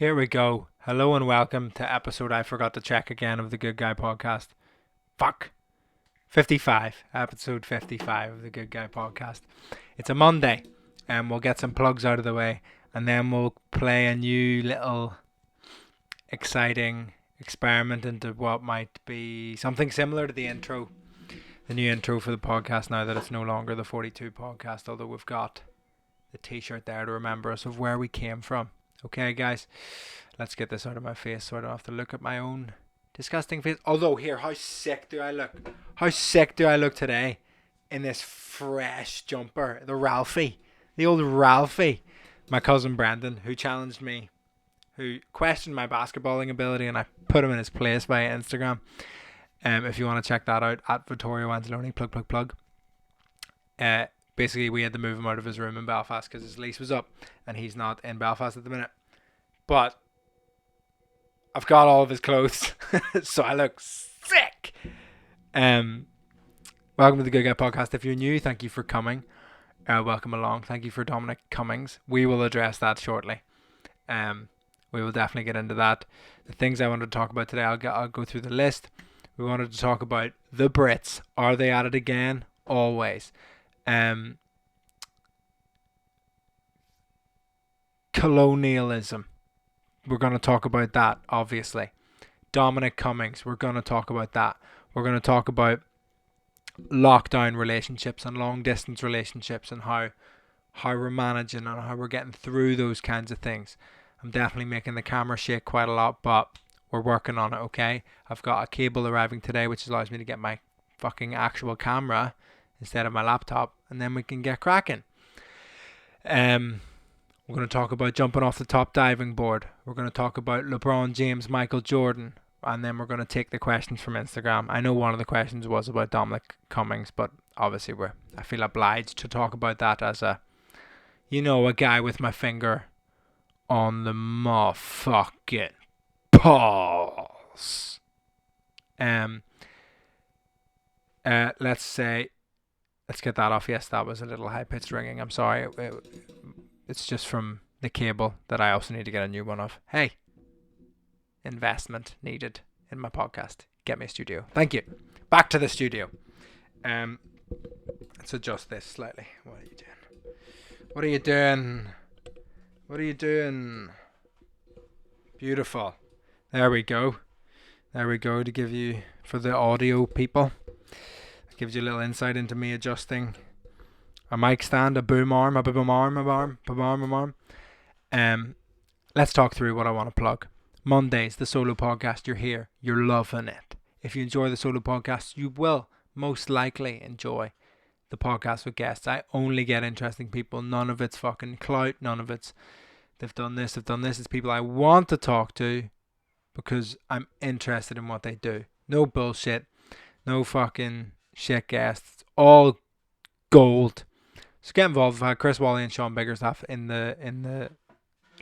Here we go. Hello and welcome to episode I forgot to check again of the Good Guy podcast. Fuck. 55. Episode 55 of the Good Guy podcast. It's a Monday and we'll get some plugs out of the way and then we'll play a new little exciting experiment into what might be something similar to the intro. The new intro for the podcast now that it's no longer the 42 podcast, although we've got the t-shirt there to remember us of where we came from. Okay, guys, let's get this out of my face so I don't have to look at my own disgusting face. Although, here, how sick do I look? How sick do I look today in this fresh jumper? The Ralphie. The old Ralphie. My cousin Brendan, who challenged me, who questioned my basketballing ability, and I put him in his place via Instagram. If you want to check that out, at Vittorio Angelone, plug. Basically, we had to move him out of his room in Belfast because his lease was up and he's not in Belfast at the minute. But I've got all of his clothes, so I look sick. Welcome to the Good Guy podcast. If you're new, thank you for coming. Welcome along. Thank you for Dominic Cummings. We will address that shortly. We will definitely get into that. The things I wanted to talk about today, I'll go through the list. We wanted to talk about the Brits. Are they at it again? Always. Colonialism. We're going to talk about that, obviously. Dominic Cummings. We're going to talk about that. We're going to talk about lockdown relationships and long distance relationships and how we're managing and how we're getting through those kinds of things. I'm definitely making the camera shake quite a lot, but we're working on it, okay? I've got a cable arriving today which allows me to get my fucking actual camera instead of my laptop, and then we can get cracking. We're going to talk about jumping off the top diving board. We're going to talk about LeBron James, Michael Jordan, and then we're going to take the questions from Instagram. I know one of the questions was about Dominic Cummings, but obviously I feel obliged to talk about that as a guy with my finger on the motherfucking pulse. Let's get that off. Yes, that was a little high-pitched ringing. I'm sorry. It's just from the cable that I also need to get a new one of. Hey, investment needed in my podcast. Get me a studio. Thank you. Back to the studio. Let's adjust this slightly. What are you doing? Beautiful. There we go. To give you, for the audio people, it gives you a little insight into me adjusting a mic stand, a boom arm. Let's talk through what I want to plug. Mondays, the solo podcast. You're here. You're loving it. If you enjoy the solo podcast, you will most likely enjoy the podcast with guests. I only get interesting people. None of it's fucking clout. None of it's they've done this. It's people I want to talk to because I'm interested in what they do. No bullshit. No fucking shit guests. All gold. So get involved. I've had Chris Wally and Sean Biggerstaff in the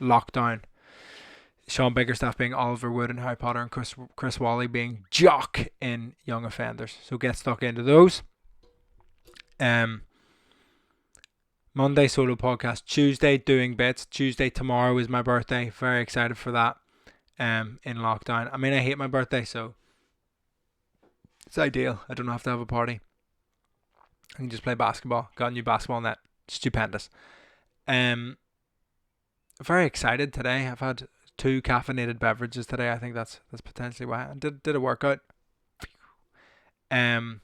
lockdown. Sean Biggerstaff being Oliver Wood in Harry Potter and Chris Wally being Jock in Young Offenders. So get stuck into those. Monday solo podcast. Tuesday doing bits. Tuesday tomorrow is my birthday. Very excited for that. In lockdown. I mean, I hate my birthday, so it's ideal. I don't have to have a party. I can just play basketball. Got a new basketball net. Stupendous. Very excited today. I've had 2 caffeinated beverages today. I think that's potentially why. I did a workout. Doing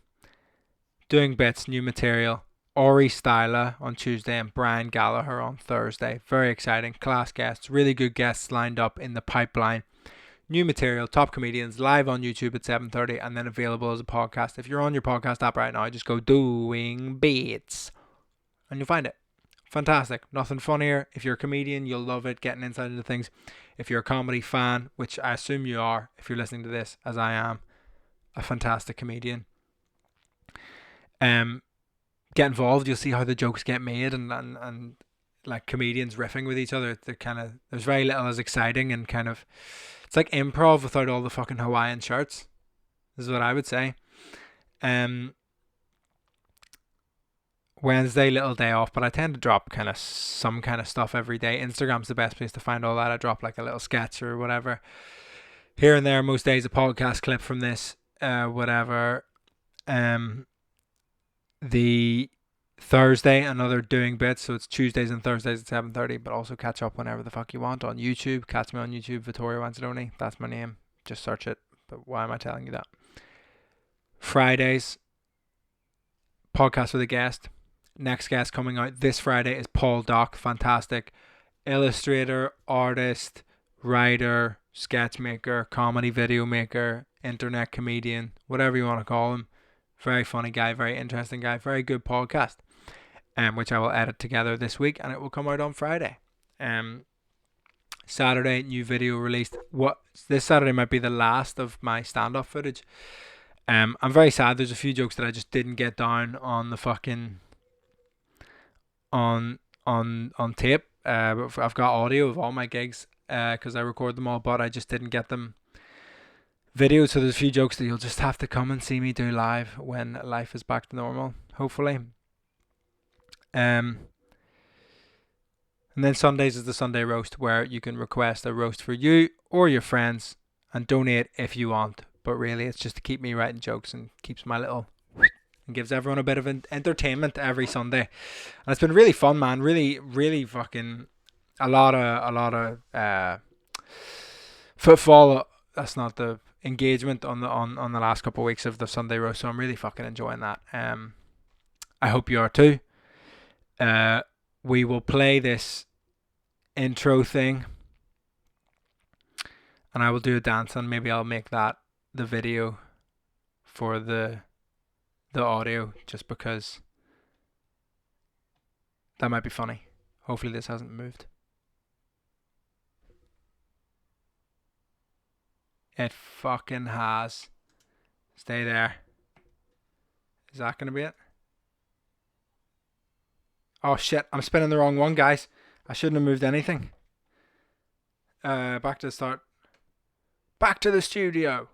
bits, new material. Ori Styler on Tuesday and Brian Gallagher on Thursday. Very exciting. Class guests. Really good guests lined up in the pipeline. New material, top comedians, live on YouTube at 7:30 and then available as a podcast. If you're on your podcast app right now, just go doing beats and you'll find it. Fantastic. Nothing funnier. If you're a comedian, you'll love it, getting insight into things. If you're a comedy fan, which I assume you are if you're listening to this, as I am, a fantastic comedian. Get involved. You'll see how the jokes get made and like comedians riffing with each other. There's very little as exciting and kind of, it's like improv without all the fucking Hawaiian shirts. This is what I would say. What Wednesday, little day off, but I tend to drop kind of some kind of stuff every day. Instagram's the best place to find all that. I drop like a little sketch or whatever here and there. Most days a podcast clip from this, whatever. The Thursday, another doing bits, so it's Tuesdays and Thursdays at 7:30. But also catch up whenever the fuck you want on YouTube. Catch me on YouTube, Vittorio Angelone. That's my name. Just search it. But why am I telling you that? Fridays, podcast with a guest. Next guest coming out this Friday is Paul Dock. Fantastic illustrator, artist, writer, sketch maker, comedy video maker, internet comedian, whatever you want to call him. Very funny guy, very interesting guy, very good podcast, which I will edit together this week, and it will come out on Friday. Saturday, new video released. This Saturday might be the last of my stand-up footage. I'm very sad. There's a few jokes that I just didn't get down on the fucking on tape. I've got audio of all my gigs because I record them all, but I just didn't get them video. So there's a few jokes that you'll just have to come and see me do live when life is back to normal, hopefully. And then Sundays is the Sunday roast, where you can request a roast for you or your friends and donate if you want. But really, it's just to keep me writing jokes and keeps my little and gives everyone a bit of entertainment every Sunday. And it's been really fun, man. Really, really fucking a lot of footfall. That's not the engagement on the last couple of weeks of the Sunday roast. So I'm really fucking enjoying that. I hope you are too. We will play this intro thing, and I will do a dance, and maybe I'll make that the video for the audio, just because that might be funny. Hopefully this hasn't moved. It fucking has. Stay there. Is that gonna be it? Oh shit, I'm spinning the wrong one, guys. I shouldn't have moved anything. Back to the start. Back to the studio.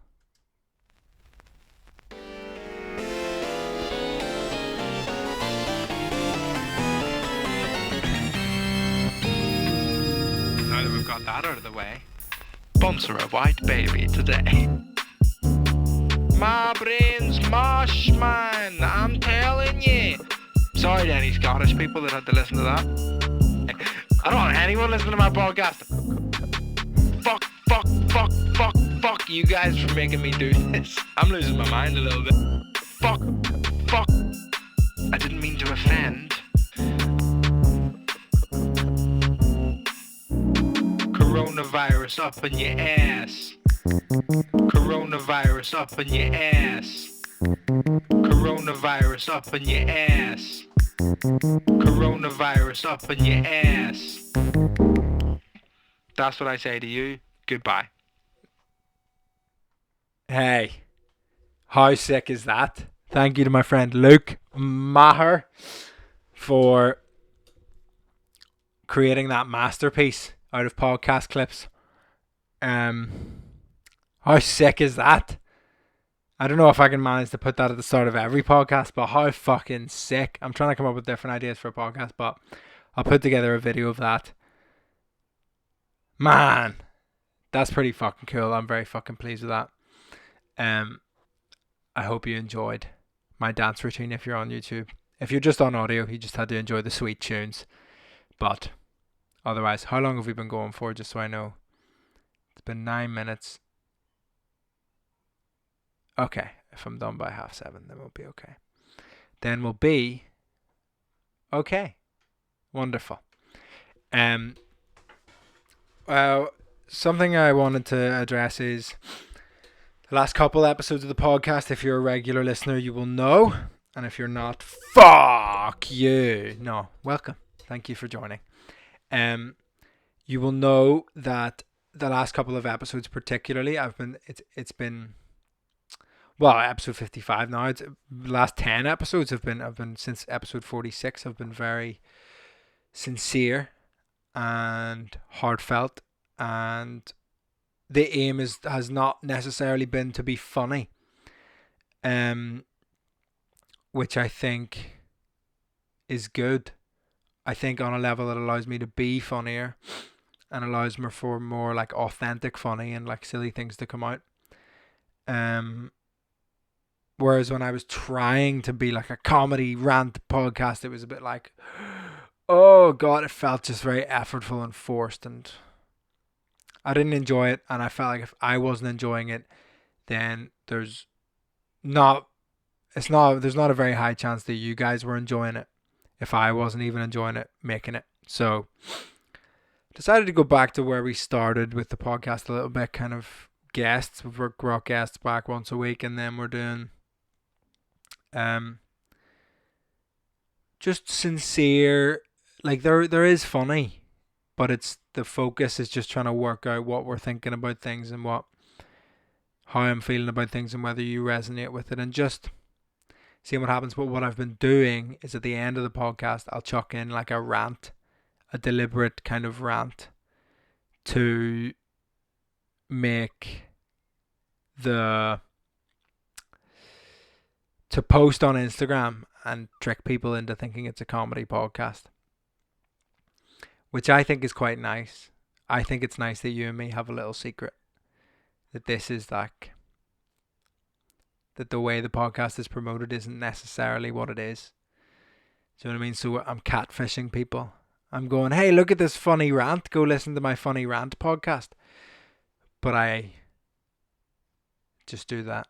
Now that we've got that out of the way, sponsor a white baby today. My brain's mush, man. I'm telling you. Sorry to any Scottish people that had to listen to that. I don't want anyone listening to my podcast. Fuck you guys for making me do this. I'm losing my mind a little bit. Fuck. I didn't mean to offend. Coronavirus up in your ass. Coronavirus up in your ass. Coronavirus up in your ass. Coronavirus up in your ass. That's what I say to you. Goodbye. Hey, how sick is that? Thank you to my friend Luke Maher for creating that masterpiece out of podcast clips. How sick is that? I don't know if I can manage to put that at the start of every podcast, but how fucking sick. I'm trying to come up with different ideas for a podcast, but I'll put together a video of that. Man, that's pretty fucking cool. I'm very fucking pleased with that. I hope you enjoyed my dance routine if you're on YouTube. If you're just on audio, you just had to enjoy the sweet tunes. But otherwise, how long have we been going for, just so I know? It's been 9 minutes. Okay, if I'm done by 7:30, then we'll be okay. Then we'll be okay. Wonderful. Something I wanted to address is the last couple episodes of the podcast. If you're a regular listener, you will know. And if you're not, fuck you. No, welcome. Thank you for joining. You will know that the last couple of episodes, particularly, it's been episode 55 now. It's the last 10 episodes have been since episode 46 have been very sincere and heartfelt, and the aim has not necessarily been to be funny, which I think is good. I think on a level that allows me to be funnier and allows me for more like authentic funny and like silly things to come out. Whereas when I was trying to be like a comedy rant podcast, it was a bit like, oh god, it felt just very effortful and forced, and I didn't enjoy it. And I felt like if I wasn't enjoying it, then there's not a very high chance that you guys were enjoying it if I wasn't even enjoying it making it. So decided to go back to where we started with the podcast a little bit, kind of guests. We've brought guests back once a week, and then we're doing just sincere, like there is funny, but it's the focus is just trying to work out what we're thinking about things and how I'm feeling about things and whether you resonate with it, and just seeing what happens. But what I've been doing is at the end of the podcast, I'll chuck in like a rant, a deliberate kind of rant to make to post on Instagram and trick people into thinking it's a comedy podcast, which I think is quite nice. I think it's nice that you and me have a little secret that this is like, that the way the podcast is promoted isn't necessarily what it is. Do you know what I mean? So I'm catfishing people. I'm going, hey, look at this funny rant. Go listen to my funny rant podcast. But I just do that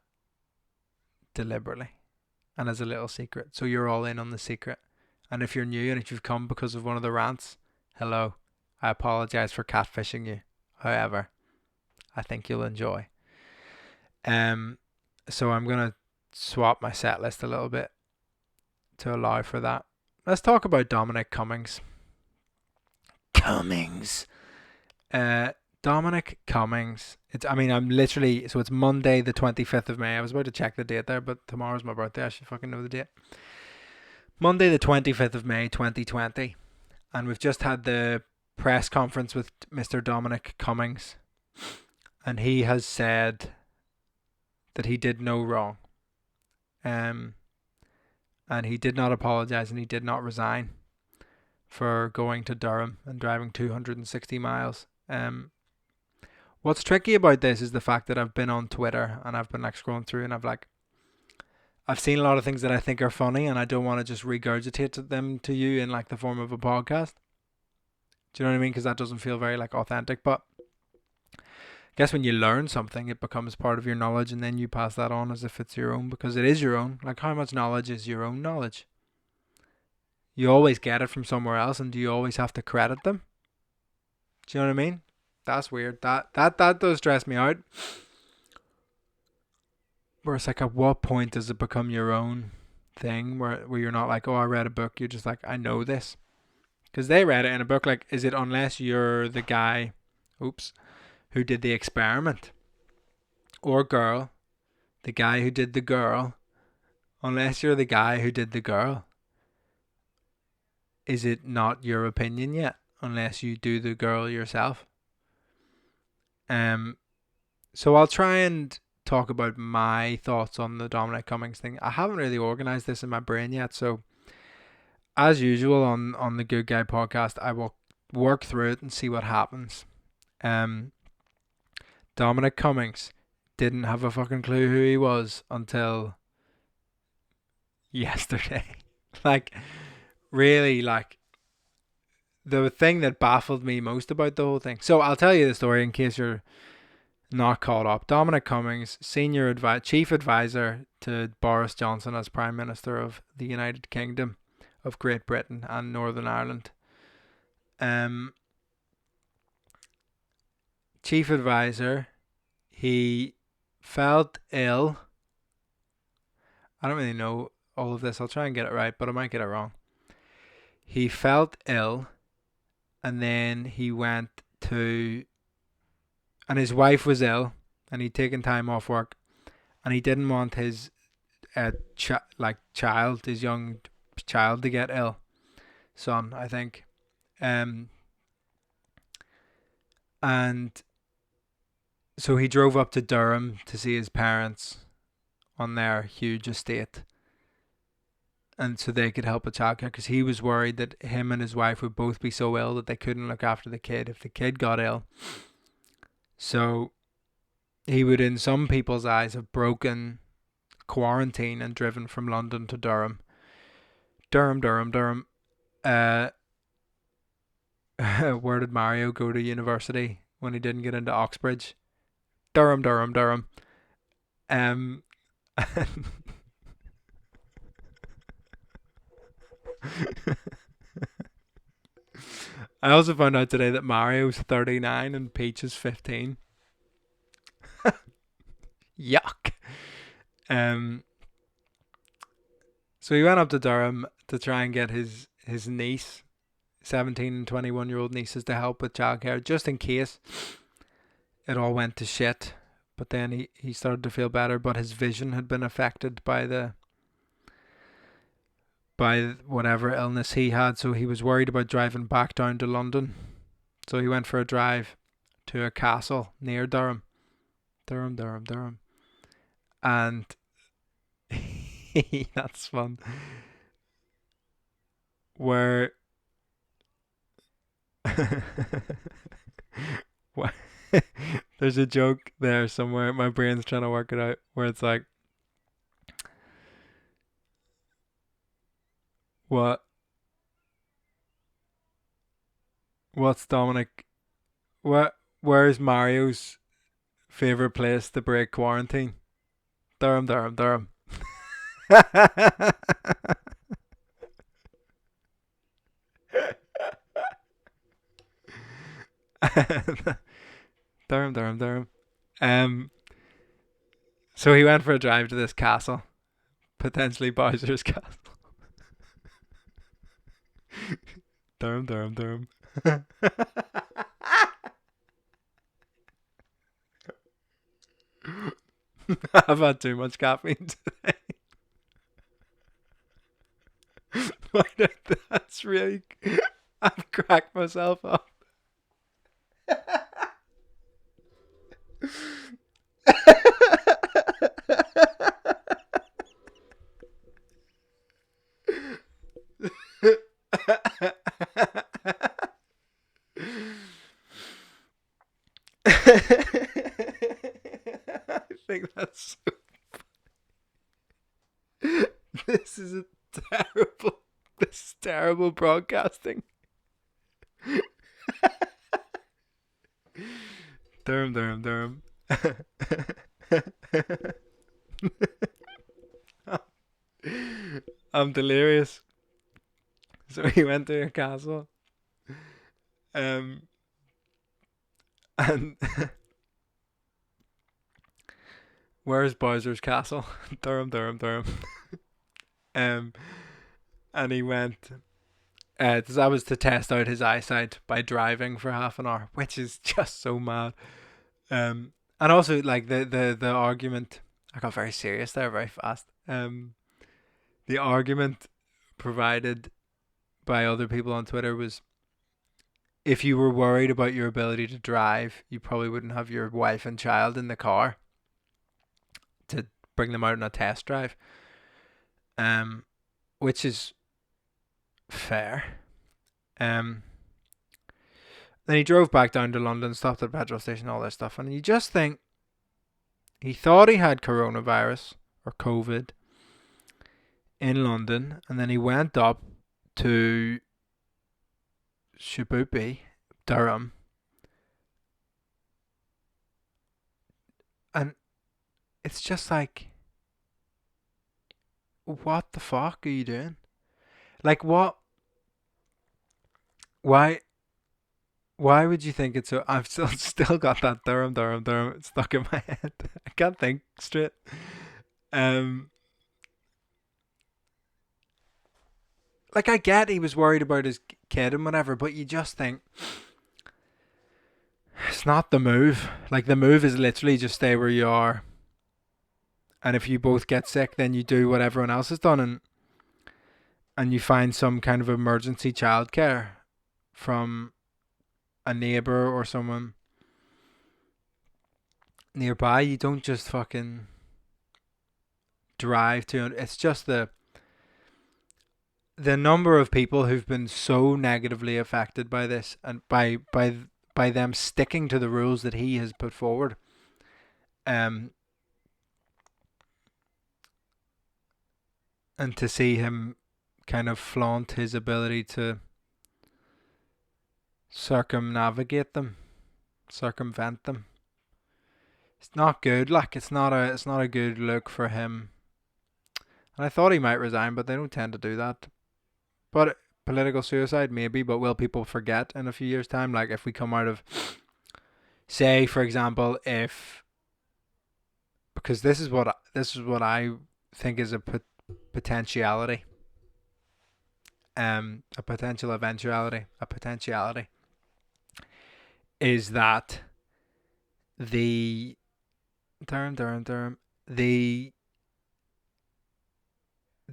deliberately and as a little secret. So you're all in on the secret. And if you're new and if you've come because of one of the rants, hello. I apologize for catfishing you. However, I think you'll enjoy. So I'm going to swap my set list a little bit to allow for that. Let's talk about Dominic Cummings. Dominic Cummings. It's Monday the 25th of May. I was about to check the date there, but tomorrow's my birthday. I should fucking know the date. Monday the 25th of May 2020. And we've just had the press conference with Mr. Dominic Cummings. And he has said that he did no wrong. And he did not apologise, and he did not resign for going to Durham and driving 260 miles. What's tricky about this is the fact that I've been on Twitter and I've been like scrolling through, and I've seen a lot of things that I think are funny, and I don't want to just regurgitate them to you in like the form of a podcast. Do you know what I mean? Because that doesn't feel very like authentic. But I guess when you learn something, it becomes part of your knowledge, and then you pass that on as if it's your own, because it is your own. Like, how much knowledge is your own knowledge? You always get it from somewhere else, and do you always have to credit them? Do you know what I mean? That's weird. That does stress me out. Where it's like, at what point does it become your own thing, where you're not like, oh, I read a book, you're just like, I know this. Because they read it in a book. Like, is it unless you're the guy, who did the experiment, or girl, the guy who did the girl, unless you're the guy who did the girl, is it not your opinion yet, unless you do the girl yourself? So I'll try and talk about my thoughts on the Dominic Cummings thing. I haven't really organised this in my brain yet, so as usual on the Good Guy podcast, I will work through it and see what happens. Dominic Cummings didn't have a fucking clue who he was until yesterday. Like, really, like, the thing that baffled me most about the whole thing. So I'll tell you the story in case you're not caught up. Dominic Cummings, chief advisor to Boris Johnson as Prime Minister of the United Kingdom of Great Britain and Northern Ireland. Chief advisor, he felt ill. I don't really know all of this. I'll try and get it right, but I might get it wrong. He felt ill, and then he went to, and his wife was ill, and he'd taken time off work, and he didn't want his his young child to get ill. Son, I think. And so he drove up to Durham to see his parents on their huge estate. and so they could help with childcare, because he was worried that him and his wife would both be so ill that they couldn't look after the kid if the kid got ill. So he would, in some people's eyes, have broken quarantine and driven from London to Durham. Durham. Where did Mario go to university when he didn't get into Oxbridge? Durham. I also found out today that Mario's 39 and Peach is 15. Yuck. So he went up to Durham to try and get his niece, 17 and 21-year-old nieces, to help with childcare, just in case it all went to shit. But then he started to feel better, but his vision had been affected by whatever illness he had, so he was worried about driving back down to London. So he went for a drive to a castle near Durham. Durham. And that's fun. Where there's a joke there somewhere, my brain's trying to work it out, where it's like, what's Dominic, where's Mario's favorite place to break quarantine? Durham. Durham. So he went for a drive to this castle, potentially Bowser's castle. Durham. I've had too much caffeine today. That's really... I've cracked myself up. I think that's so funny. This is terrible broadcasting. Durham. I'm delirious. So he went to a castle. And where's Bowser's castle? Durham. And he went. That was to test out his eyesight by driving for half an hour, which is just so mad. And also, like, the argument, I got very serious there very fast. The argument provided by other people on Twitter was, if you were worried about your ability to drive, you probably wouldn't have your wife and child in the car to bring them out on a test drive. Which is fair. Then he drove back down to London, stopped at a petrol station, all that stuff, and you just think he thought he had coronavirus or COVID in London, and then he went up to Shaboopy, Durham, and it's just like, what the fuck are you doing? Like, what? Why would you think it's so? I've still got that Durham stuck in my head. I can't think straight. Like, I get he was worried about his kid and whatever, but you just think it's not the move. Like, the move is literally just stay where you are, and if you both get sick, then you do what everyone else has done, and you find some kind of emergency childcare from a neighbour or someone nearby. You don't just fucking drive to it. It's just the number of people who've been so negatively affected by this and by them sticking to the rules that he has put forward, um, and to see him kind of flaunt his ability to circumvent them. It's not good. Like it's not a good look for him. And I thought he might resign, but they don't tend to do that. But political suicide maybe, but will people forget in a few years' time? Like if we come out of, say for example, if because this is what I think is a potentiality, a potential eventuality, a potentiality is that the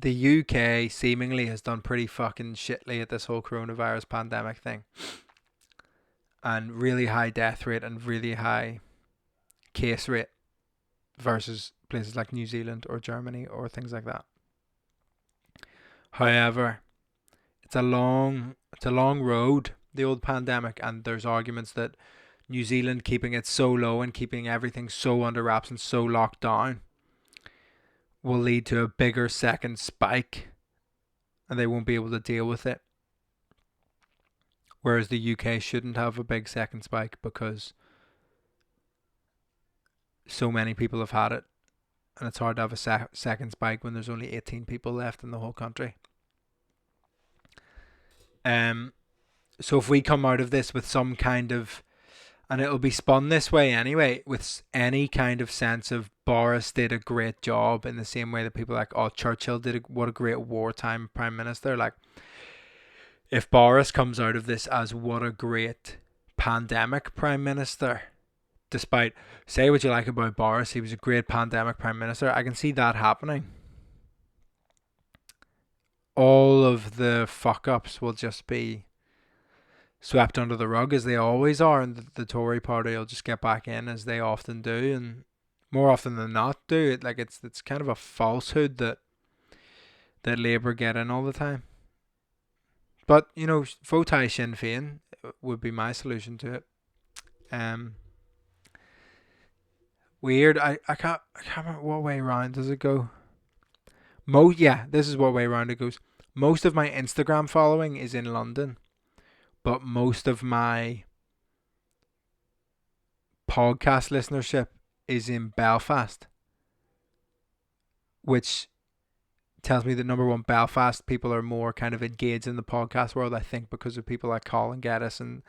the UK seemingly has done pretty fucking shitly at this whole coronavirus pandemic thing, and really high death rate and really high case rate versus places like New Zealand or Germany or things like that. However, it's a long road, the old pandemic, and there's arguments that New Zealand keeping it so low and keeping everything so under wraps and so locked down will lead to a bigger second spike, and they won't be able to deal with it. Whereas the UK shouldn't have a big second spike because so many people have had it, and it's hard to have a second spike when there's only 18 people left in the whole country. So if we come out of this with some kind of, and it'll be spun this way anyway, with any kind of sense of Boris did a great job in the same way that people are like, oh, Churchill did what a great wartime prime minister. Like, if Boris comes out of this as what a great pandemic prime minister, despite, say what you like about Boris, he was a great pandemic prime minister, I can see that happening. All of the fuck ups will just be swept under the rug as they always are, and the Tory party will just get back in as they often do, and more often than not do it. Like it's kind of a falsehood that Labour get in all the time. But you know, vote aye Sinn Féin would be my solution to it. Weird. I can't remember what way round does it go. This is what way round it goes. Most of my Instagram following is in London, but most of my podcast listenership is in Belfast, which tells me that number one, Belfast people are more kind of engaged in the podcast world, I think, because of people like Colin Geddis and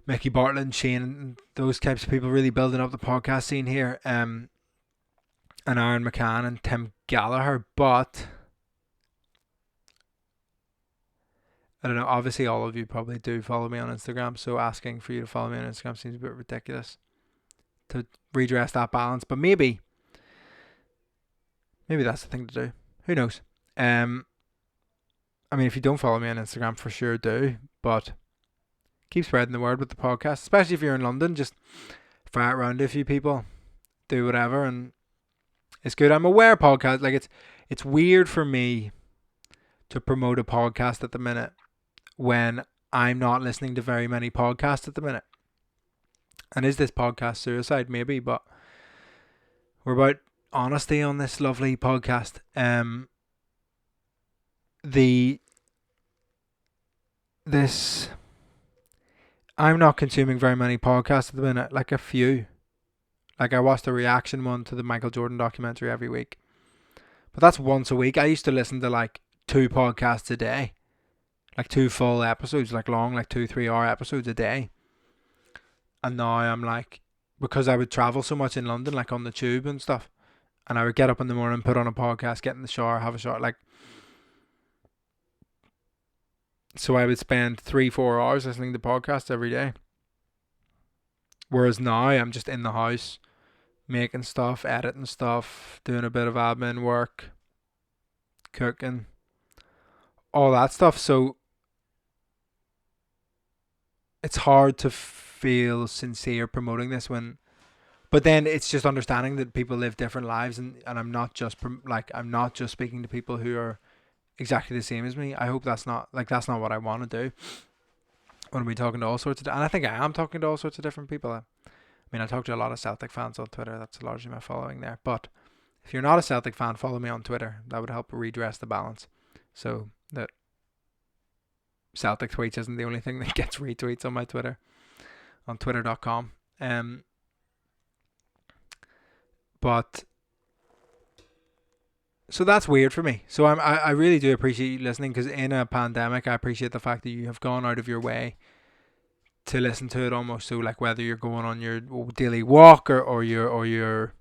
Micky Bartlett and Shane and those types of people really building up the podcast scene here. And Aaron McCann and Tim Gallagher, but I don't know, obviously all of you probably do follow me on Instagram, so asking for you to follow me on Instagram seems a bit ridiculous to redress that balance, but maybe that's the thing to do. Who knows? I mean, if you don't follow me on Instagram, for sure do, but keep spreading the word with the podcast, especially if you're in London. Just fire it around to a few people, do whatever, and it's good. I'm aware podcast, like it's weird for me to promote a podcast at the minute when I'm not listening to very many podcasts at the minute. And is this podcast suicide? Maybe, but we're about honesty on this lovely podcast. I'm not consuming very many podcasts at the minute, like a few. Like I watched the reaction one to the Michael Jordan documentary every week. But that's once a week. I used to listen to like 2 podcasts a day. Like 2 full episodes, like long, like 2-3 hour episodes a day. And now I'm like, because I would travel so much in London, like on the tube and stuff, and I would get up in the morning, put on a podcast, get in the shower, have a shower, like, so I would spend 3-4 hours listening to podcasts every day. Whereas now I'm just in the house, making stuff, editing stuff, doing a bit of admin work, cooking, all that stuff. So it's hard to feel sincere promoting this but then it's just understanding that people live different lives, and I'm not just I'm not just speaking to people who are exactly the same as me. I hope that's not what I want to do. I want to be talking to all sorts of, and I think I am talking to all sorts of different people. I mean, I talk to a lot of Celtic fans on Twitter. That's largely my following there. But if you're not a Celtic fan, follow me on Twitter. That would help redress the balance, so that Celtic tweets isn't the only thing that gets retweets on my Twitter, on twitter.com. But so that's weird for me. So I really do appreciate you listening, because in a pandemic, I appreciate the fact that you have gone out of your way to listen to it almost. So like whether you're going on your daily walk or you're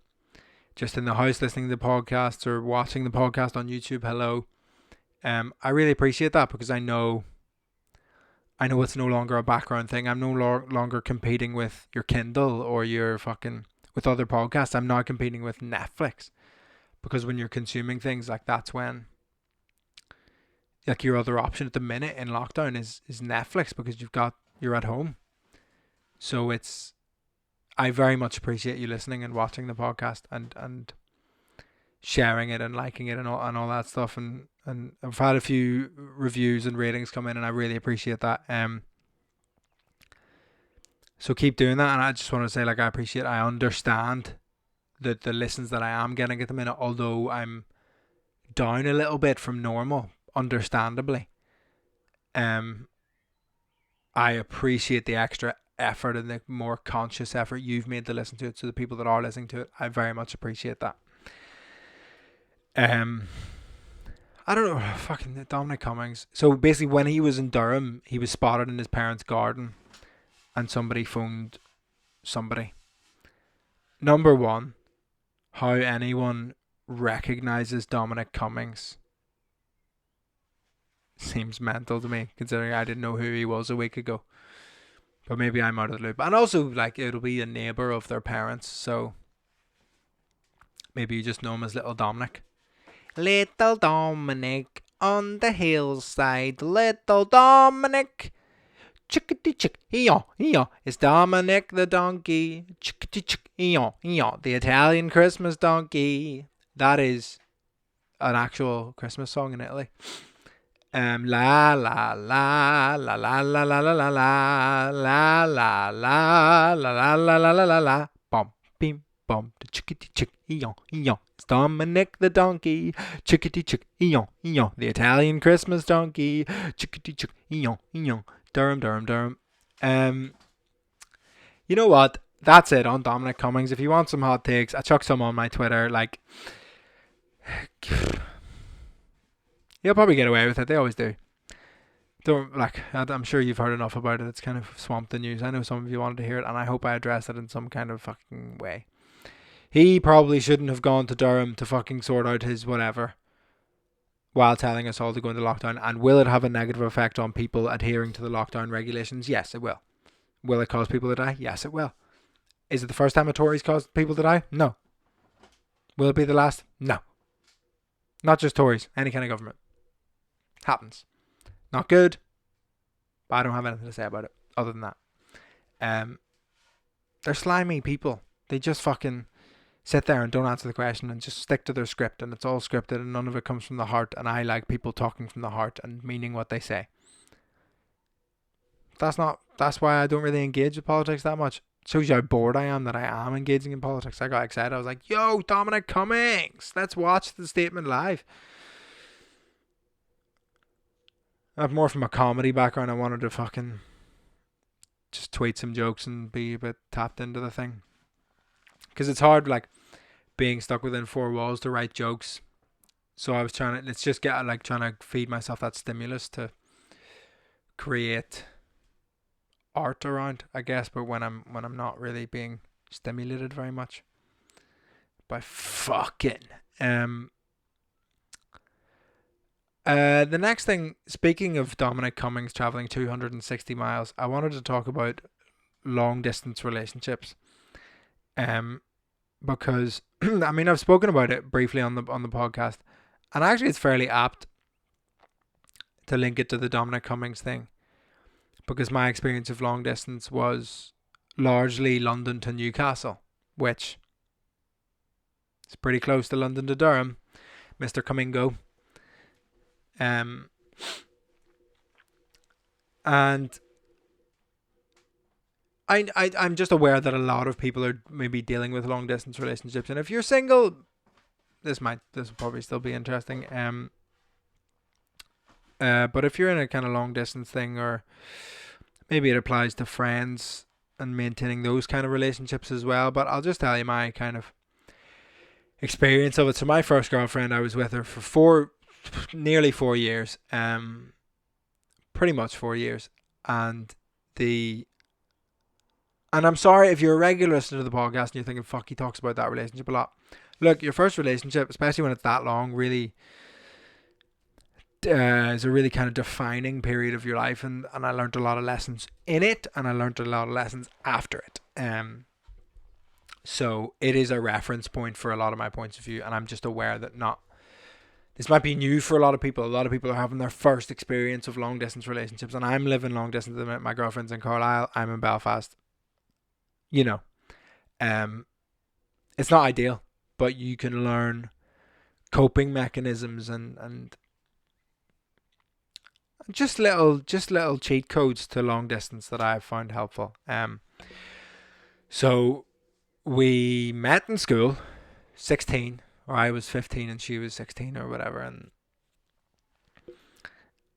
just in the house listening to the podcasts or watching the podcast on YouTube, hello. I really appreciate that, because I know it's no longer a background thing. I'm no longer competing with your Kindle or your fucking with other podcasts. I'm now competing with Netflix. Because when you're consuming things, like that's when, like, your other option at the minute in lockdown is Netflix, because you're at home. So I very much appreciate you listening and watching the podcast and sharing it and liking it and all that stuff. And I've had a few reviews and ratings come in, and I really appreciate that. So keep doing that. And I just want to say, like, I understand the listens that I am getting at the minute, although I'm down a little bit from normal, understandably. I appreciate the extra effort and the more conscious effort you've made to listen to it. So the people that are listening to it, I very much appreciate that. I don't know, fucking Dominic Cummings. So basically, when he was in Durham, he was spotted in his parents' garden, and somebody phoned somebody. Number one, how anyone recognizes Dominic Cummings seems mental to me, considering I didn't know who he was a week ago. But maybe I'm out of the loop. And also, like, it'll be a neighbour of their parents, so maybe you just know him as Little Dominic. Little Dominic on the hillside, Little Dominic. Chickadee chick, ee-yaw. It's Dominic the donkey. Chickadee chick, ee-yaw. The Italian Christmas donkey. That is an actual Christmas song in Italy. La la la la la la la la la la la la la la la la la la la la. Bum bim bum. The chickadee chick, ee-yaw. It's Dominic the donkey. Chickadee chick, ee-yaw. The Italian Christmas donkey. Chickadee chick, ee-yaw. Durham. You know what? That's it on Dominic Cummings. If you want some hot takes, I chuck some on my Twitter. Like, he'll probably get away with it. They always do. I'm sure you've heard enough about it. It's kind of swamped the news. I know some of you wanted to hear it, and I hope I address it in some kind of fucking way. He probably shouldn't have gone to Durham to fucking sort out his whatever, while telling us all to go into lockdown. And will it have a negative effect on people adhering to the lockdown regulations? Yes, it will. Will it cause people to die? Yes, it will. Is it the first time a Tory's caused people to die? No. Will it be the last? No. Not just Tories, any kind of government. Happens. Not good, but I don't have anything to say about it other than that. They're slimy people. They just fucking sit there and don't answer the question and just stick to their script, and it's all scripted and none of it comes from the heart, and I like people talking from the heart and meaning what they say. That's why I don't really engage with politics that much. It shows you how bored I am that I am engaging in politics. I got excited. I was like, yo, Dominic Cummings, let's watch the statement live. I have more from a comedy background. I wanted to fucking just tweet some jokes and be a bit tapped into the thing. Because it's hard, like, being stuck within four walls to write jokes. So I was trying to feed myself that stimulus to create art around, I guess, but when I'm not really being stimulated very much by fucking the next thing, speaking of Dominic Cummings traveling 260 miles, I wanted to talk about long distance relationships. Because I mean, I've spoken about it briefly on the podcast, and actually it's fairly apt to link it to the Dominic Cummings thing, because my experience of long distance was largely London to Newcastle, which is pretty close to London to Durham, Mr. Cummingo. And I'm just aware that a lot of people are maybe dealing with long distance relationships, and if you're single, this will probably still be interesting. But if you're in a kind of long distance thing, or maybe it applies to friends and maintaining those kind of relationships as well. But I'll just tell you my kind of experience of it. So my first girlfriend, I was with her for nearly 4 years, pretty much 4 years, and I'm sorry if you're a regular listener to the podcast and you're thinking, fuck, he talks about that relationship a lot. Look, your first relationship, especially when it's that long, really is a really kind of defining period of your life, and I learned a lot of lessons in it, and I learned a lot of lessons after it. So it is a reference point for a lot of my points of view, and I'm just aware that this might be new for a lot of people. A lot of people are having their first experience of long distance relationships, and I'm living long distance at the minute. My girlfriend's in Carlisle, I'm in Belfast. It's not ideal, but you can learn coping mechanisms and just little cheat codes to long distance that I've found helpful. So we met in school, 16, or I was 15 and she was 16 or whatever,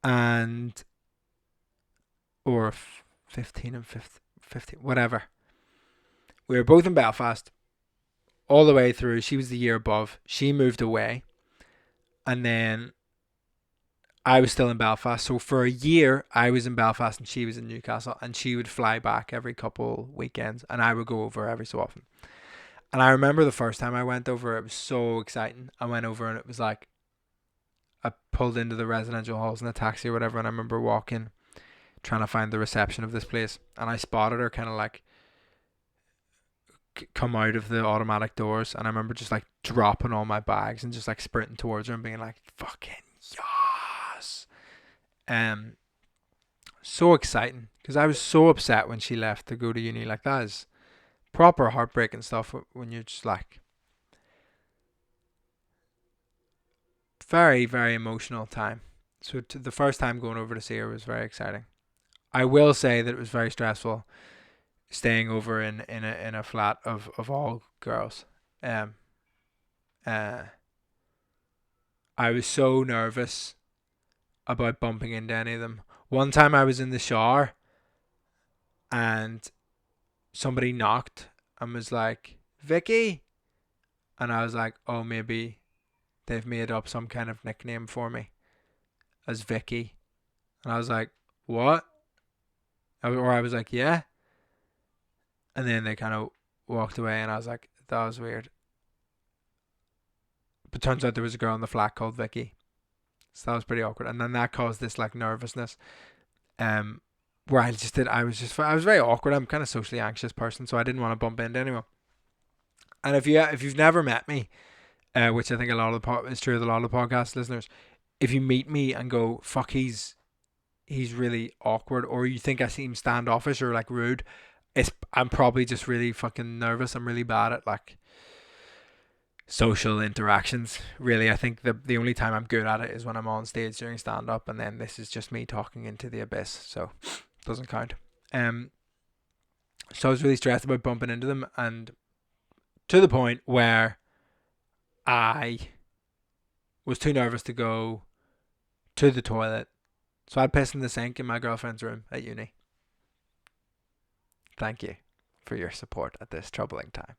and or 15 and 15, whatever. We were both in Belfast all the way through. She was the year above. She moved away, and then I was still in Belfast. So for a year, I was in Belfast and she was in Newcastle, and she would fly back every couple weekends, and I would go over every so often. And I remember the first time I went over, it was so exciting. I went over and it was like, I pulled into the residential halls in a taxi or whatever, and I remember walking, trying to find the reception of this place, and I spotted her kind of like come out of the automatic doors, and I remember just like dropping all my bags and just like sprinting towards her and being like, fucking yes. So exciting, because I was so upset when she left to go to uni. Like, that is proper heartbreaking stuff when you're just like, very, very emotional time. So the first time going over to see her was very exciting. I will say that it was very stressful staying over in a flat of all girls. I was so nervous about bumping into any of them. One time I was in the shower and somebody knocked and was like, Vicky, and I was like, oh, maybe they've made up some kind of nickname for me as Vicky. And I was like, what? Or I was like, yeah. And then they kind of walked away, and I was like, that was weird. But turns out there was a girl in the flat called Vicky. So that was pretty awkward. And then that caused this like nervousness. Where I was very awkward. I'm kind of socially anxious person, so I didn't want to bump into anyone. And if you've never met me, which I think is true of a lot of the podcast listeners, if you meet me and go, fuck, he's really awkward, or you think I seem standoffish or like rude, I'm probably just really fucking nervous. I'm really bad at like social interactions. Really, I think the only time I'm good at it is when I'm on stage during stand up, and then this is just me talking into the abyss, so it doesn't count. So I was really stressed about bumping into them, and to the point where I was too nervous to go to the toilet, so I'd piss in the sink in my girlfriend's room at uni. Thank you for your support at this troubling time.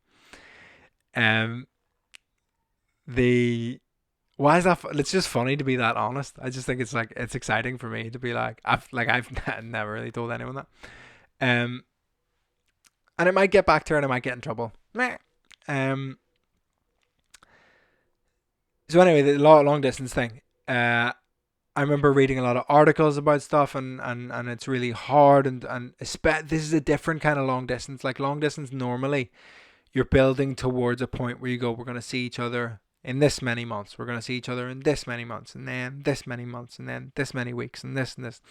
Why is that? It's just funny to be that honest. I just think it's like, it's exciting for me to be like, I've never really told anyone that. And it might get back to her, and I might get in trouble. So anyway, the long distance thing. I remember reading a lot of articles about stuff, and it's really hard, and this is a different kind of long distance. Like, long distance, normally you're building towards a point where you go, we're going to see each other in this many months, we're going to see each other in this many months, and then this many months, and then this many weeks, and this and this.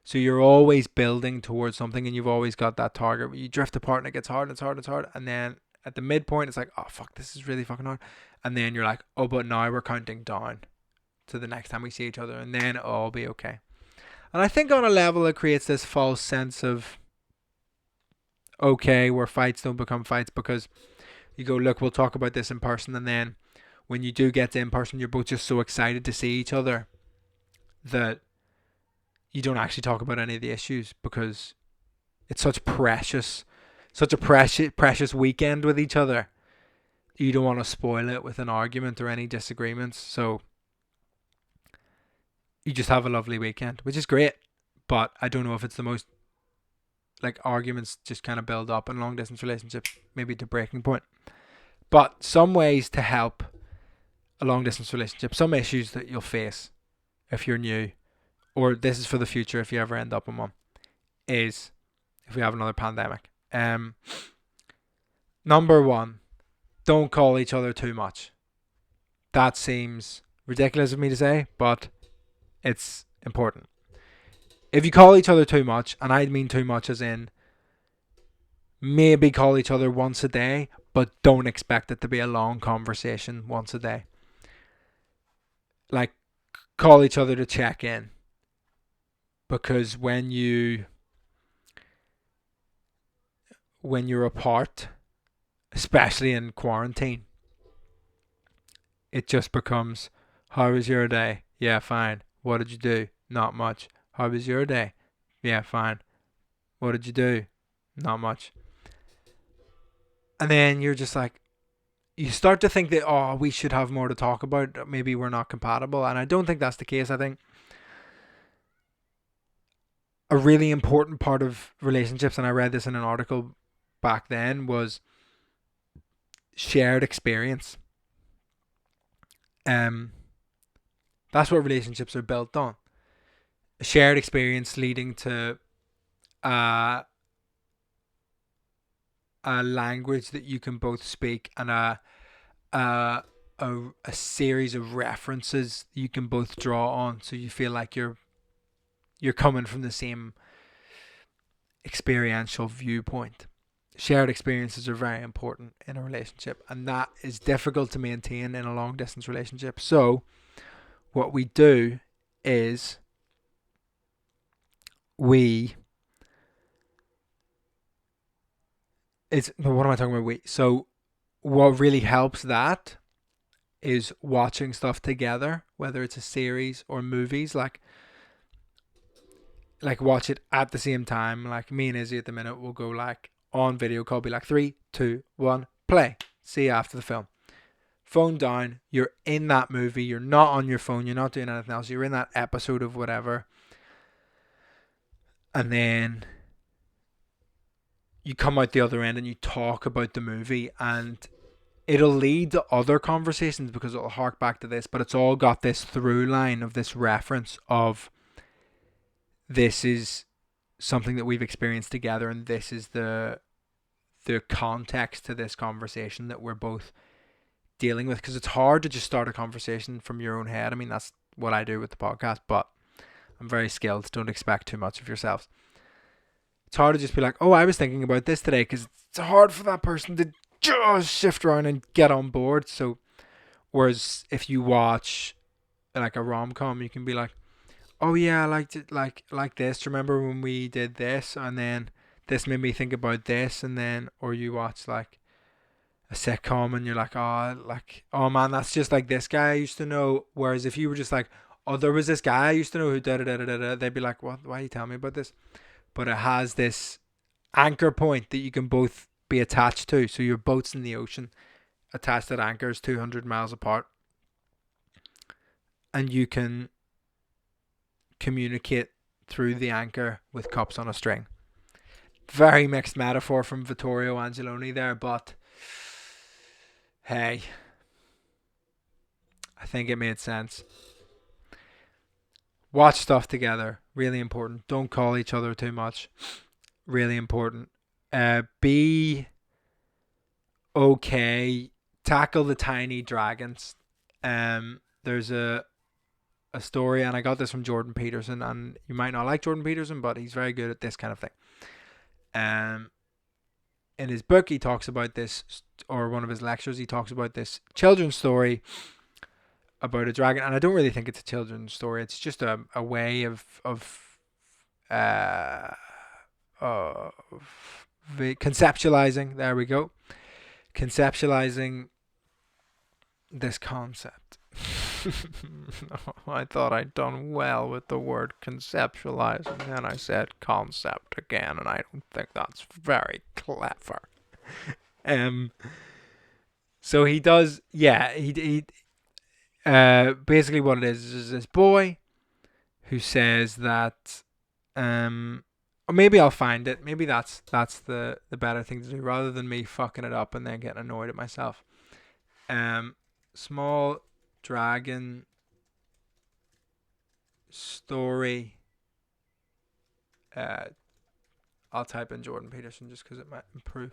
So you're always building towards something, and you've always got that target. You drift apart and it gets hard and it's hard and it's hard, and then at the midpoint it's like, oh fuck, this is really fucking hard. And then you're like, oh, but now we're counting down to the next time we see each other, and then it'll all be okay. And I think on a level it creates this false sense of okay where fights don't become fights, because you go, look, we'll talk about this in person, and then when you do get to in person, you're both just so excited to see each other that you don't actually talk about any of the issues, because it's such a precious weekend with each other. You don't want to spoil it with an argument or any disagreements, so you just have a lovely weekend, which is great. But I don't know if it's the most, like, arguments just kind of build up in long distance relationships, maybe to breaking point. But some ways to help a long distance relationship, some issues that you'll face if you're new, or this is for the future if you ever end up in one, is if we have another pandemic. Number one, don't call each other too much. That seems ridiculous of me to say, but it's important. If you call each other too much, and I mean too much as in maybe call each other once a day, but don't expect it to be a long conversation once a day. Like, call each other to check in. Because when you're apart, especially in quarantine, it just becomes, how was your day? Yeah, fine. What did you do? Not much. How was your day? Yeah, fine. What did you do? Not much. And then you're just like, you start to think that, oh, we should have more to talk about. Maybe we're not compatible. And I don't think that's the case. I think a really important part of relationships, and I read this in an article back then, was shared experience. That's what relationships are built on. A shared experience leading to a language that you can both speak, and a series of references you can both draw on, so you feel like you're coming from the same experiential viewpoint. Shared experiences are very important in a relationship, and that is difficult to maintain in a long distance relationship. So what we do is what am I talking about? So what really helps that is watching stuff together, whether it's a series or movies, like watch it at the same time. Like me and Izzy at the minute will go like on video call, be like 3, 2, 1, play. See you after the film. Phone down, you're in that movie, you're not on your phone, you're not doing anything else, you're in that episode of whatever. And then you come out the other end and you talk about the movie, and it'll lead to other conversations because it'll hark back to this, but it's all got this through line of this reference of this is something that we've experienced together, and this is the context to this conversation that we're both dealing with. Because it's hard to just start a conversation from your own head. I mean, that's what I do with the podcast, but I'm very skilled. Don't expect too much of yourselves. It's hard to just be like, oh, I was thinking about this today, because it's hard for that person to just shift around and get on board. So whereas if you watch like a rom-com, you can be like, oh yeah, I liked it like this. Remember when we did this, and then this made me think about this, and then, or you watch like a sitcom and you're like, oh man, that's just like this guy I used to know. Whereas if you were just like, oh, there was this guy I used to know who da da da da da, they'd be like, what? Why are you telling me about this? But it has this anchor point that you can both be attached to. So your boat's in the ocean, attached at anchors 200 miles apart, and you can communicate through the anchor with cups on a string. Very mixed metaphor from Vittorio Angelone there, but hey, I think it made sense. Watch stuff together, really important. Don't call each other too much, really important. Be okay. Tackle the tiny dragons. There's a story, and I got this from Jordan Peterson, and you might not like Jordan Peterson, but he's very good at this kind of thing. In his book, he talks about this, or one of his lectures, he talks about this children's story about a dragon, and I don't really think it's a children's story. It's just a way uh, conceptualizing. There we go. Conceptualizing this concept. I thought I'd done well with the word conceptualize, and then I said concept again, and I don't think that's very clever. So he does, yeah, he basically what it is this boy who says that, or maybe I'll find it. Maybe that's the better thing to do rather than me fucking it up and then getting annoyed at myself. Small dragon story. I'll type in Jordan Peterson just because it might improve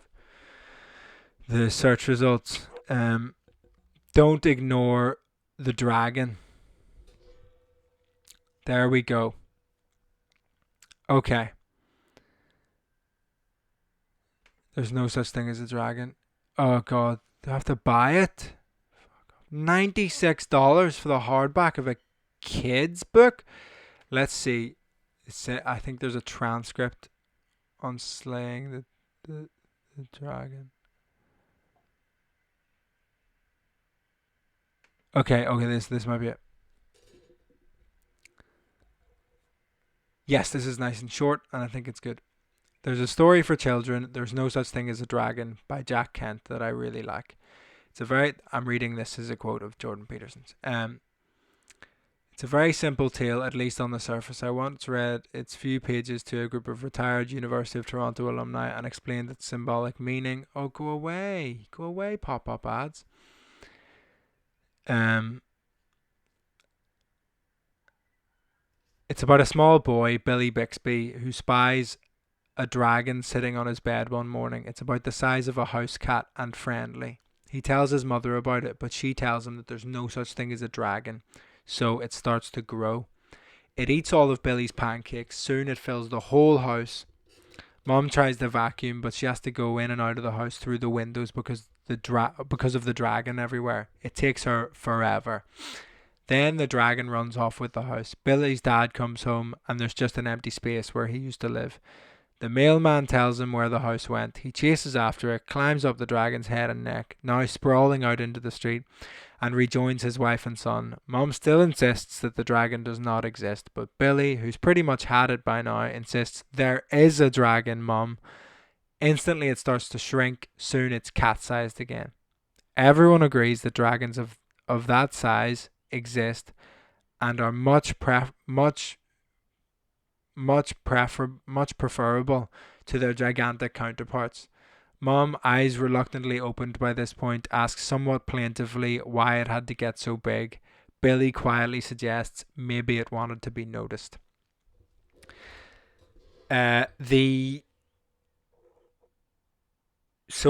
the search results. Don't ignore the dragon. There we go. Okay. There's no such thing as a dragon. Oh god, do I have to buy it? $96 for the hardback of a kid's book. Let's see. I think there's a transcript on slaying the dragon. Okay, this might be it. Yes, this is nice and short, and I think it's good. There's a story for children. There's no such thing as a dragon by Jack Kent that I really like. I'm reading this as a quote of Jordan Peterson's. It's a very simple tale, at least on the surface. I once read its few pages to a group of retired University of Toronto alumni and explained its symbolic meaning. Oh, go away, pop-up ads. It's about a small boy, Billy Bixby, who spies a dragon sitting on his bed one morning. It's about the size of a house cat and friendly. He tells his mother about it, but she tells him that there's no such thing as a dragon. So it starts to grow. It eats all of Billy's pancakes. Soon it fills the whole house. Mom tries to vacuum, but she has to go in and out of the house through the windows because of the dragon everywhere. It takes her forever. Then the dragon runs off with the house. Billy's dad comes home and there's just an empty space where he used to live. The mailman tells him where the house went. He chases after it, climbs up the dragon's head and neck, now sprawling out into the street, and rejoins his wife and son. Mom still insists that the dragon does not exist, but Billy, who's pretty much had it by now, insists there is a dragon, Mom. Instantly it starts to shrink. Soon it's cat-sized again. Everyone agrees that dragons of that size exist and are much preferable to their gigantic counterparts. Mom, eyes reluctantly opened by this point, asks somewhat plaintively why it had to get so big. Billy quietly suggests maybe it wanted to be noticed. So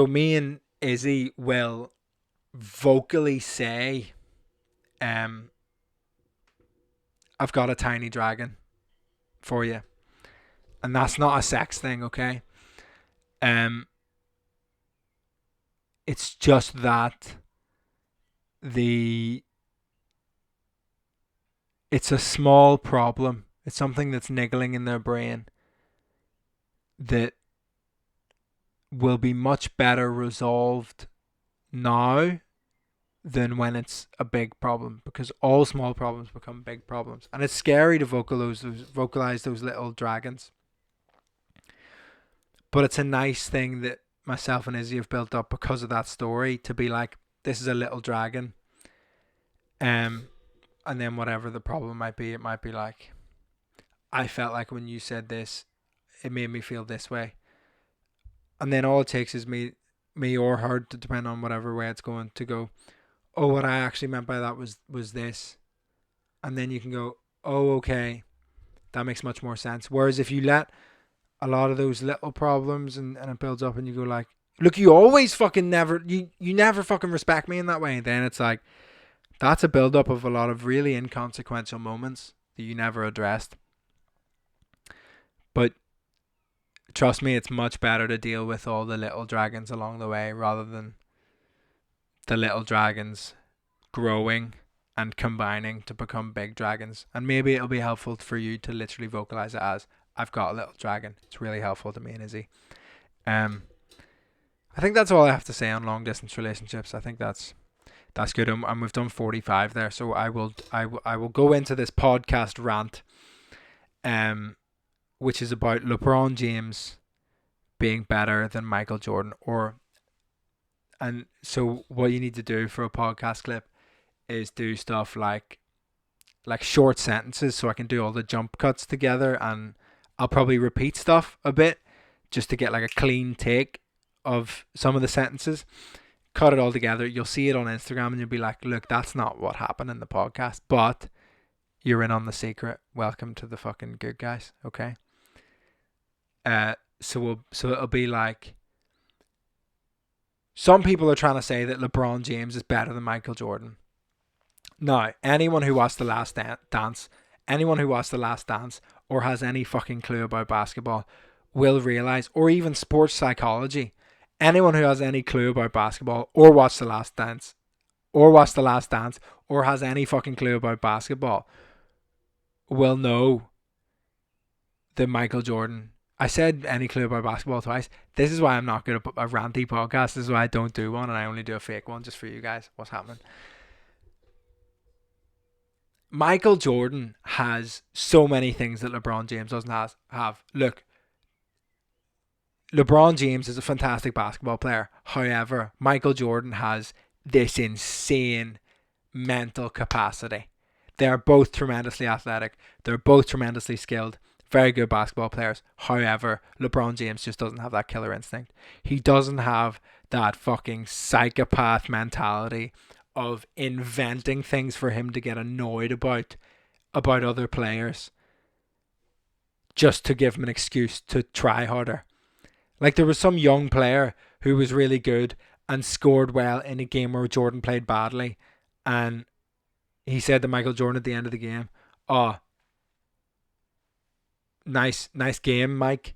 me and Izzy will vocally say, I've got a tiny dragon for you. And that's not a sex thing, okay? It's just that it's a small problem. It's something that's niggling in their brain that will be much better resolved now than when it's a big problem, because all small problems become big problems, and it's scary to vocalize those little dragons. But it's a nice thing that myself and Izzy have built up because of that story, to be like, this is a little dragon, and then whatever the problem might be, it might be like, I felt like when you said this, it made me feel this way, and then all it takes is me or her, to depend on whatever way it's going, to go, oh, what I actually meant by that was this. And then you can go, oh, okay, that makes much more sense. Whereas if you let a lot of those little problems and it builds up and you go like, look, you always fucking you never fucking respect me in that way. And then it's like, that's a build up of a lot of really inconsequential moments that you never addressed. But trust me, it's much better to deal with all the little dragons along the way rather than the little dragons growing and combining to become big dragons. And maybe it'll be helpful for you to literally vocalize it as, I've got a little dragon. It's really helpful to me and Izzy. I think that's all I have to say on long distance relationships. I think that's good. And we've done 45 there, so I will go into this podcast rant, which is about LeBron James being better than Michael Jordan. And so what you need to do for a podcast clip is do stuff like short sentences, so I can do all the jump cuts together, and I'll probably repeat stuff a bit just to get like a clean take of some of the sentences. Cut it all together. You'll see it on Instagram and you'll be like, look, that's not what happened in the podcast, but you're in on the secret. Welcome to the fucking good guys. Okay. So it'll be like, some people are trying to say that LeBron James is better than Michael Jordan. Now, anyone who watched The Last Dance, or has any fucking clue about basketball will realize, or even sports psychology, anyone who has any clue about basketball or watched The Last Dance, or has any fucking clue about basketball will know that Michael Jordan. I said any clue about basketball twice. This is why I'm not good at a ranty podcast. This is why I don't do one and I only do a fake one just for you guys. What's happening? Michael Jordan has so many things that LeBron James doesn't have. Look, LeBron James is a fantastic basketball player. However, Michael Jordan has this insane mental capacity. They are both tremendously athletic. They're both tremendously skilled. Very good basketball players. However, LeBron James just doesn't have that killer instinct. He doesn't have that fucking psychopath mentality of inventing things for him to get annoyed about other players, just to give him an excuse to try harder. Like, there was some young player who was really good and scored well in a game where Jordan played badly, and he said to Michael Jordan at the end of the game, "Oh, nice game, Mike."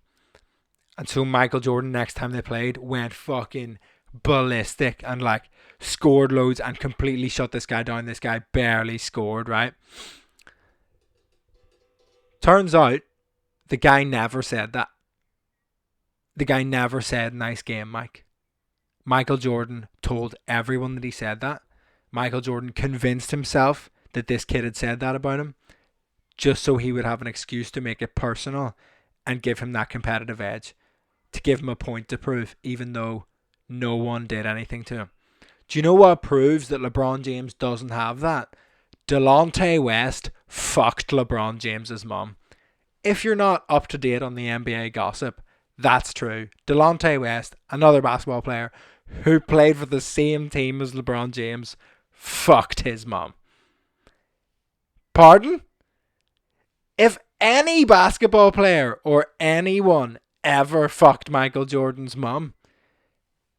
And so Michael Jordan, next time they played, went fucking ballistic and like scored loads and completely shut this guy down. This guy barely scored, right? Turns out the guy never said that. The guy never said, "Nice game, Mike." Michael Jordan told everyone that he said that. Michael Jordan convinced himself that this kid had said that about him, just so he would have an excuse to make it personal and give him that competitive edge, to give him a point to prove, even though no one did anything to him. Do you know what proves that LeBron James doesn't have that? Delonte West fucked LeBron James's mum. If you're not up to date on the NBA gossip, that's true. Delonte West, another basketball player who played for the same team as LeBron James, fucked his mum. Pardon? If any basketball player or anyone ever fucked Michael Jordan's mum,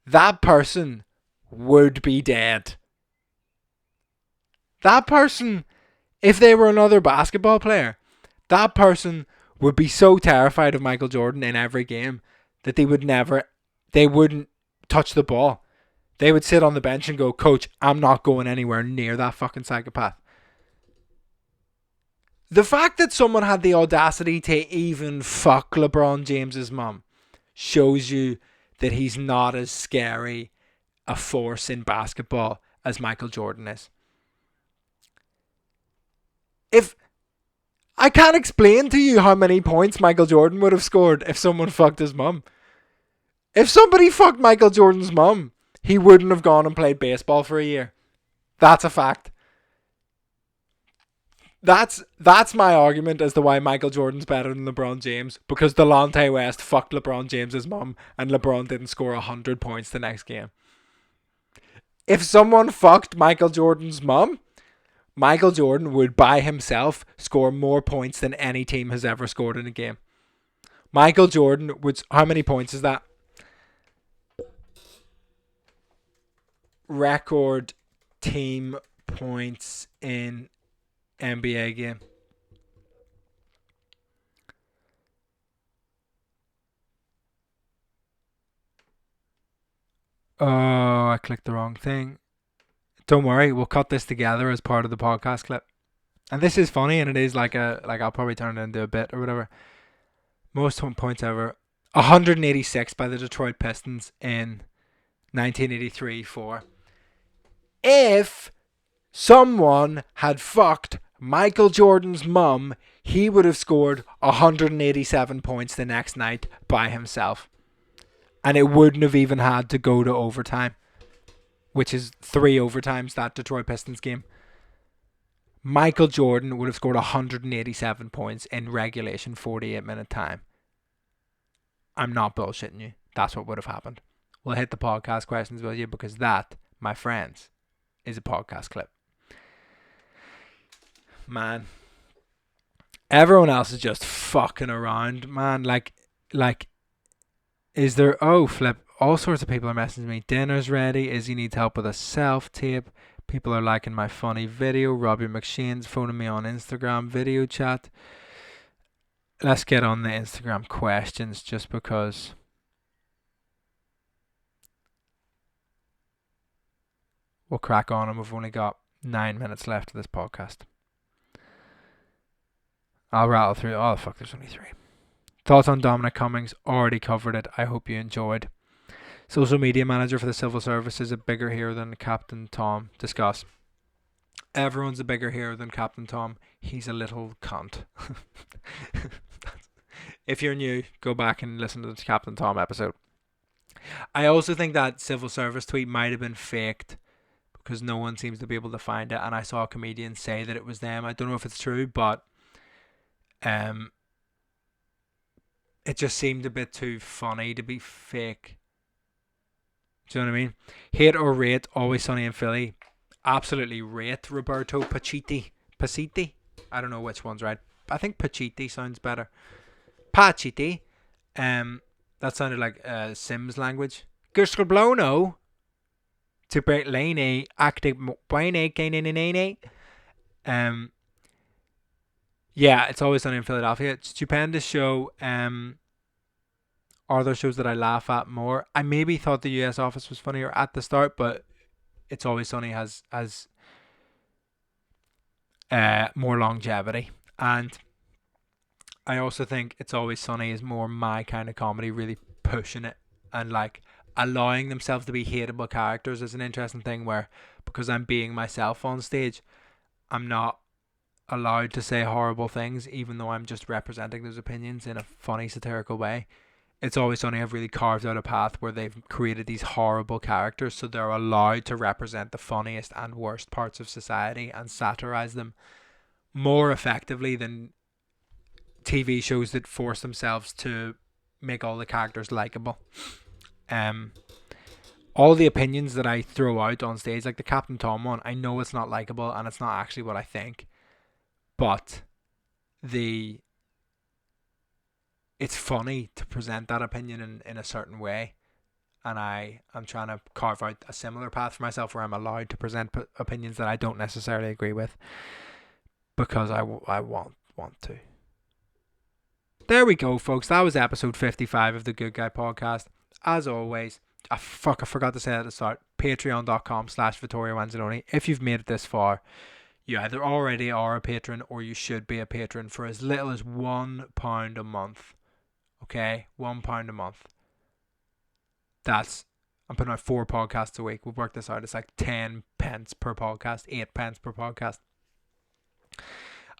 that person would be dead. That person, if they were another basketball player, that person would be so terrified of Michael Jordan in every game that they wouldn't touch the ball. They would sit on the bench and go, "Coach, I'm not going anywhere near that fucking psychopath." The fact that someone had the audacity to even fuck LeBron James's mum shows you that he's not as scary a force in basketball as Michael Jordan is. If I can't explain to you how many points Michael Jordan would have scored if someone fucked his mum. If somebody fucked Michael Jordan's mum, he wouldn't have gone and played baseball for a year. That's a fact. That's my argument as to why Michael Jordan's better than LeBron James, because Delonte West fucked LeBron James's mum and LeBron didn't score 100 points the next game. If someone fucked Michael Jordan's mum, Michael Jordan would by himself score more points than any team has ever scored in a game. Michael Jordan would... How many points is that? Record team points in NBA game. Oh, I clicked the wrong thing. Don't worry, we'll cut this together as part of the podcast clip. And this is funny, and it is like I'll probably turn it into a bit or whatever. Most points ever. 186 by the Detroit Pistons in 1983-4. If someone had fucked Michael Jordan's mum, he would have scored 187 points the next night by himself. And it wouldn't have even had to go to overtime, which is 3 overtimes that Detroit Pistons game. Michael Jordan would have scored 187 points in regulation 48-minute time. I'm not bullshitting you. That's what would have happened. We'll hit the podcast questions with you because that, my friends, is a podcast clip. Man. Everyone else is just fucking around, man. Like, is there... Oh, flip. All sorts of people are messaging me. Dinner's ready. Izzy needs help with a self-tape. People are liking my funny video. Robbie McShane's phoning me on Instagram video chat. Let's get on the Instagram questions just because we'll crack on and we've only got 9 minutes left of this podcast. I'll rattle through. Oh, fuck, there's only 3. Thoughts on Dominic Cummings? Already covered it. I hope you enjoyed. Social media manager for the civil service is a bigger hero than Captain Tom. Discuss. Everyone's a bigger hero than Captain Tom. He's a little cunt. If you're new, go back and listen to the Captain Tom episode. I also think that civil service tweet might have been faked because no one seems to be able to find it, and I saw a comedian say that it was them. I don't know if it's true, but it just seemed a bit too funny to be fake. Do you know what I mean? Hate or rate Always Sunny in Philly? Absolutely rate Roberto Paciti. I don't know which one's right. I think Paciti sounds better. Paciti. That sounded like Sims language. Guscablono. To break lane active bine. Yeah, it's Always Sunny in Philadelphia. Stupendous show. Are there shows that I laugh at more? I maybe thought the US Office was funnier at the start, but It's Always Sunny has more longevity, and I also think It's Always Sunny is more my kind of comedy, really pushing it and like allowing themselves to be hateable characters is an interesting thing where because I'm being myself on stage, I'm not allowed to say horrible things even though I'm just representing those opinions in a funny satirical way. It's Always Sunny have really carved out a path where they've created these horrible characters so they're allowed to represent the funniest and worst parts of society and satirize them more effectively than TV shows that force themselves to make all the characters likable. All the opinions that I throw out on stage, like the Captain Tom one, I know it's not likable and it's not actually what I think, but it's funny to present that opinion in a certain way, and I'm trying to carve out a similar path for myself where I'm allowed to present opinions that I don't necessarily agree with because I want to. There we go, folks. That was episode 55 of the Good Guy Podcast. As always, I forgot to say at the start, patreon.com/Vittorio Angelone. If you've made it this far, you either already are a patron or you should be a patron for as little as £1 a month. Okay, £1 a month. I'm putting out 4 podcasts a week. We've worked this out. It's like 10 pence per podcast, 8 pence per podcast.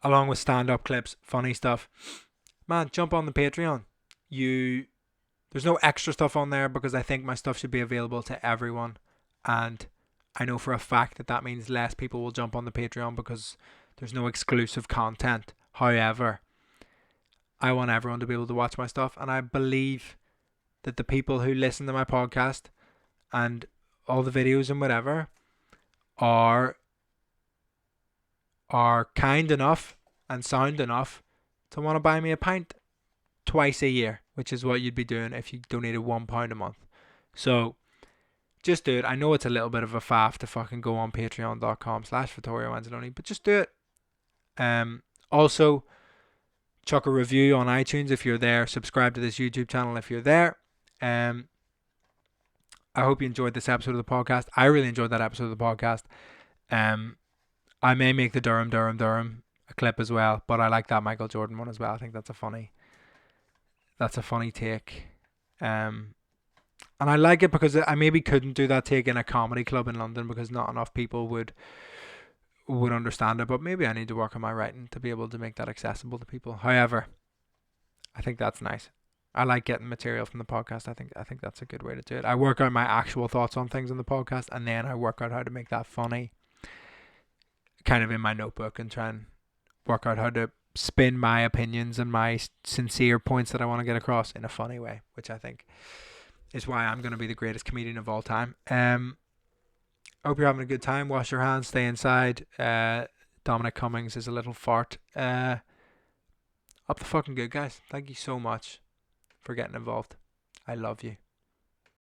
Along with stand-up clips, funny stuff. Man, jump on the Patreon. There's no extra stuff on there because I think my stuff should be available to everyone. And I know for a fact that means less people will jump on the Patreon because there's no exclusive content. However, I want everyone to be able to watch my stuff, and I believe that the people who listen to my podcast and all the videos and whatever are kind enough and sound enough to want to buy me a pint twice a year, which is what you'd be doing if you donated £1 a month. So just do it. I know it's a little bit of a faff to fucking go on patreon.com/Vittorio Angelone, but just do it. Also, chuck a review on iTunes if you're there. Subscribe to this YouTube channel if you're there. I hope you enjoyed this episode of the podcast. I really enjoyed that episode of the podcast. I may make the Durham a clip as well, but I like that Michael Jordan one as well. I think that's a funny take. And I like it because I maybe couldn't do that take in a comedy club in London because not enough people would understand it. But maybe I need to work on my writing to be able to make that accessible to people. However, I think that's nice. I like getting material from the podcast. I think that's a good way to do it. I work out my actual thoughts on things in the podcast, and then I work out how to make that funny, kind of in my notebook, and try and work out how to spin my opinions and my sincere points that I want to get across in a funny way, which I think is why I'm going to be the greatest comedian of all time. I hope you're having a good time. Wash your hands, stay inside. Dominic Cummings is a little fart. Up the fucking good, guys. Thank you so much for getting involved. I love you.